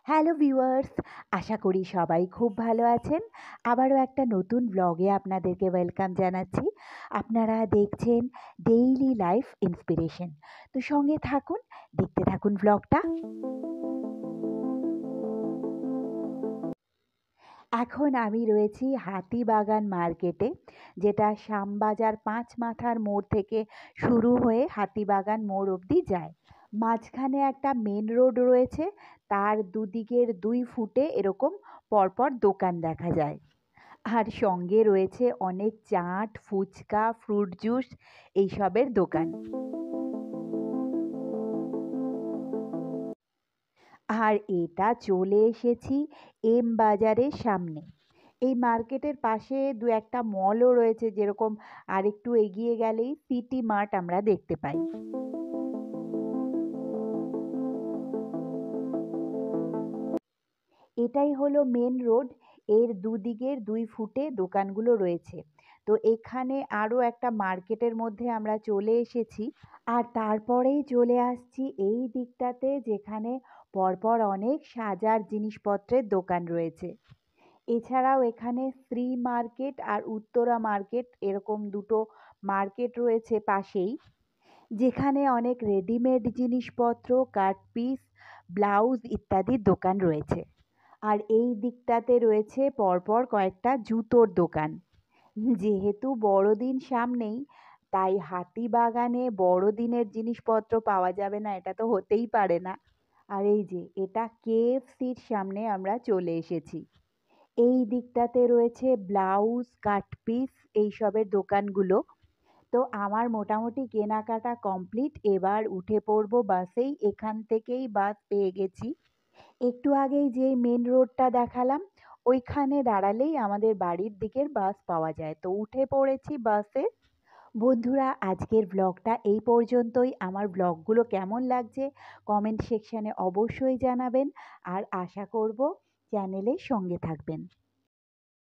Hello viewers, আশা করি সবাই খুব ভালো আছেন। আবারও একটা নতুন ব্লগে আপনাদেরকে ওয়েলকাম জানাচ্ছি। আপনারা দেখছেন ডেইলি লাইফ ইন্সপিরেশন। তো সঙ্গে থাকুন, দেখতে থাকুন ব্লগটা। এখন আমি রয়েছি হাতিবাগান মার্কেটে, যেটা শ্যামবাজার ৫ মাথার মোড় থেকে শুরু হয়ে হাতিবাগান মোড় অবধি যায়। মাঝখানে একটা মেন রোড রয়েছে, তার দুদিকের ২ ফুটে এরকম পরপর দোকান দেখা যায়। আর সঙ্গে রয়েছে অনেক চাট, ফুচকা, ফ্রুট জুস এইসবের দোকান। আর এটা চলে এসেছি এম বাজারের সামনে। এই মার্কেটের পাশে দু একটা মলও রয়েছে, যেরকম আরেকটু এগিয়ে গেলেই সিটি মার্ট আমরা দেখতে পাই। এটাই হলো মেন রোড। এর দুদিকের ২ ফুটে দোকানগুলো রয়েছে। তো এখানে আরও একটা মার্কেটের মধ্যে আমরা চলে এসেছি। আর তারপরেই চলে আসছি এই দিকটাতে, যেখানে পরপর অনেক সাজার জিনিসপত্রের দোকান রয়েছে। এছাড়াও এখানে শ্রী মার্কেট আর উত্তরা মার্কেট এরকম দুটো মার্কেট রয়েছে পাশেই, যেখানে অনেক রেডিমেড জিনিসপত্র, কাট পিস, ব্লাউজ ইত্যাদির দোকান রয়েছে। আর এই দিকটাতে রয়েছে পরপর কয়েকটা জুতোর দোকান। যেহেতু বড়দিন সামনেই, তাই হাতিবাগানে বড়দিনের জিনিসপত্র পাওয়া যাবে না এটা তো হতেই পারে না। আর এই যে এটা কেএফসির সামনে আমরা চলে এসেছি। এই দিকটাতে রয়েছে ব্লাউজ, কাট পিস এইসবের দোকানগুলো। তো আমার মোটামুটি কেনাকাটা কমপ্লিট। এবার উঠে পড়বো বাসেই। এখান থেকেই বাস পেয়ে গেছি। একটু আগেই যেই মেন রোডটা দেখালাম, ওইখানে দাঁড়ালেই আমাদের বাড়ির দিকের বাস পাওয়া যায়। তো উঠে পড়েছি বাসে। বন্ধুরা, আজকের ব্লগটা এই পর্যন্তই। আমার ব্লগগুলো কেমন লাগছে কমেন্ট সেকশানে অবশ্যই জানাবেন। আর আশা করব চ্যানেলের সঙ্গে থাকবেন।